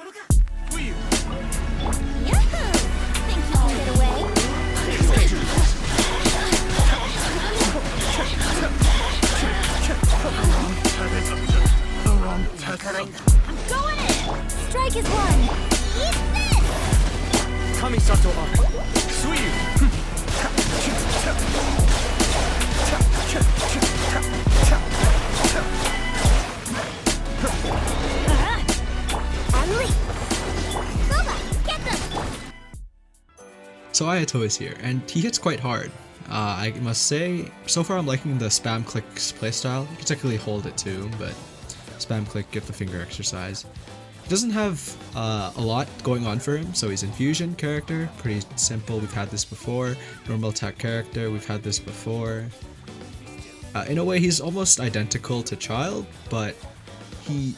Yahoo! Think you can get away? I'm going in! Strike is one! Eat this! Kamisato are Suiyu! So Ayato is here, and he hits quite hard. I must say, so far I'm liking the spam clicks playstyle. You can technically hold it too, but spam click, get the finger exercise. He doesn't have a lot going on for him, so he's infusion character, pretty simple, we've had this before. Normal attack character, we've had this before. In a way he's almost identical to Child, but he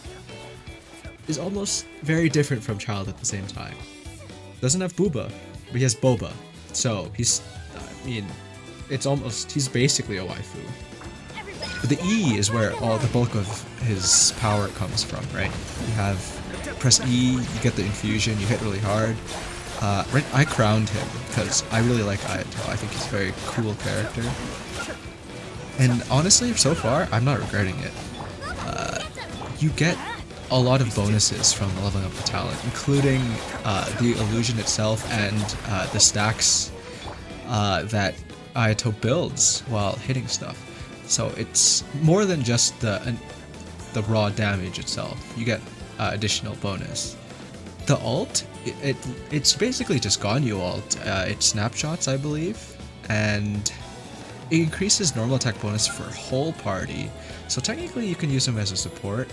is almost very different from Child at the same time. Doesn't have Booba, but he has Boba, so he's, I mean, he's basically a waifu. But the E is where all the bulk of his power comes from, right? You have, press E, you get the infusion, you hit really hard. Right, I crowned him because I really like Ayato. I think he's a very cool character. And honestly, so far, I'm not regretting it. You get a lot of bonuses from leveling up the talent, including the illusion itself and the stacks that Ayato builds while hitting stuff. So it's more than just the raw damage itself. You get additional bonus. The ult, it's basically just Ganyu ult. It snapshots, I believe, and it increases normal attack bonus for whole party. So technically you can use him as a support.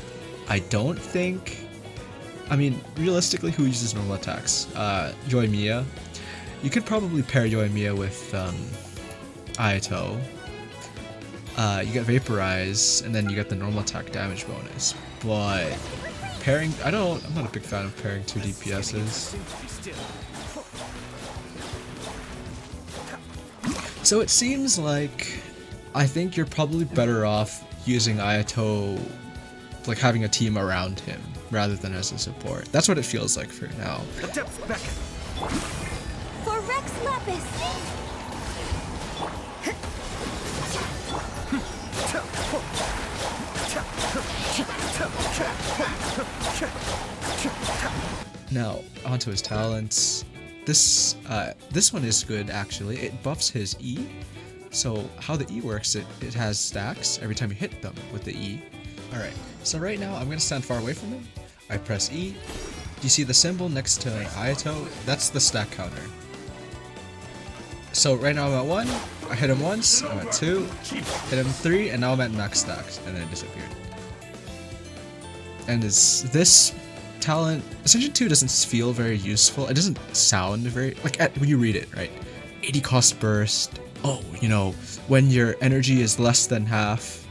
I don't think, I mean, realistically, who uses normal attacks? Yoimiya. You could probably pair Yoimiya with Ayato. You get Vaporize, and then you get the normal attack damage bonus. But pairing, I'm not a big fan of pairing two DPSs. So it seems like I think you're probably better off using Ayato, like having a team around him rather than as a support. That's what it feels like for now. For Rex Lapis! Now, onto his talents. This one is good actually. It buffs his E. So how the E works, it has stacks every time you hit them with the E. Alright, so right now I'm going to stand far away from him. I press E. Do you see the symbol next to Ayato? That's the stack counter. So right now I'm at 1, I hit him once, I'm at 2, hit him 3, and now I'm at max stacks, and then it disappeared. And this talent, Ascension 2 doesn't feel very useful. It doesn't sound very, like when you read it, right? 80 cost burst. Oh, you know, when your energy is less than half,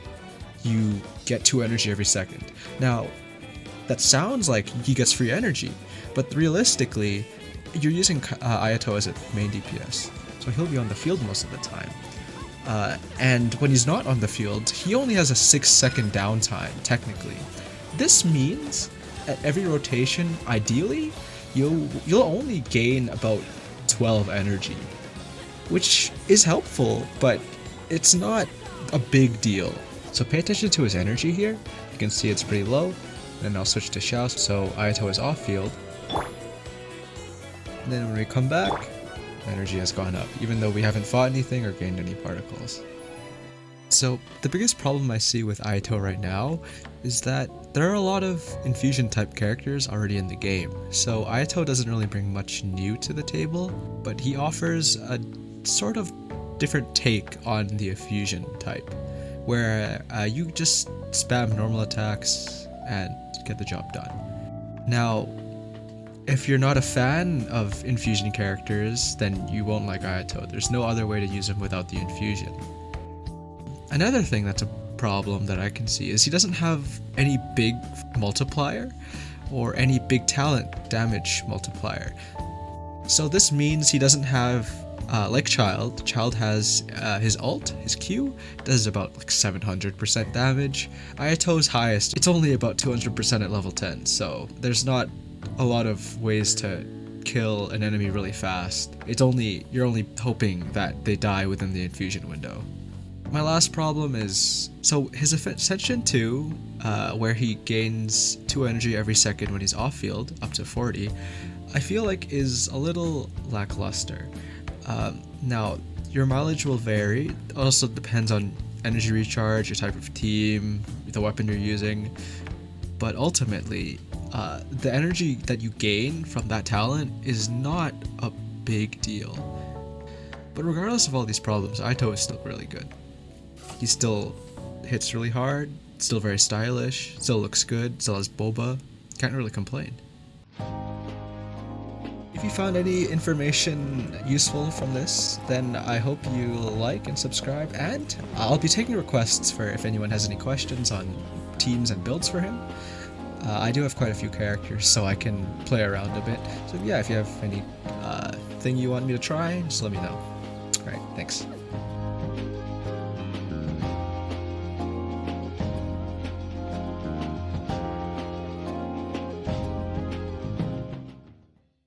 you get 2 energy every second. Now, that sounds like he gets free energy, but realistically, you're using Ayato as a main DPS, so he'll be on the field most of the time. And when he's not on the field, he only has a 6-second downtime, technically. This means at every rotation, ideally, you'll only gain about 12 energy, which is helpful, but it's not a big deal. So pay attention to his energy here. You can see it's pretty low. And I'll switch to Xiao, so Ayato is off field. And then when we come back, energy has gone up, even though we haven't fought anything or gained any particles. So the biggest problem I see with Ayato right now is that there are a lot of infusion type characters already in the game. So Ayato doesn't really bring much new to the table, but he offers a sort of different take on the infusion type, where you just spam normal attacks and get the job done. Now, if you're not a fan of infusion characters, then you won't like Ayato. There's no other way to use him without the infusion. Another thing that's a problem that I can see is he doesn't have any big multiplier or any big talent damage multiplier. So this means he doesn't have, like Child. Child has his ult, his Q, does about like 700% damage. Ayato's highest, it's only about 200% at level 10, so there's not a lot of ways to kill an enemy really fast. You're only hoping that they die within the infusion window. My last problem is, so his Ascension 2, where he gains 2 energy every second when he's off field, up to 40, I feel like is a little lackluster. Now, your mileage will vary. It also depends on energy recharge, your type of team, the weapon you're using. But ultimately, the energy that you gain from that talent is not a big deal. But regardless of all these problems, Ayato is still really good. He still hits really hard, still very stylish, still looks good, still has boba. Can't really complain. If you found any information useful from this, then I hope you like and subscribe, and I'll be taking requests for if anyone has any questions on teams and builds for him. I do have quite a few characters, so I can play around a bit. So yeah, if you have any thing you want me to try, just let me know. Alright, thanks.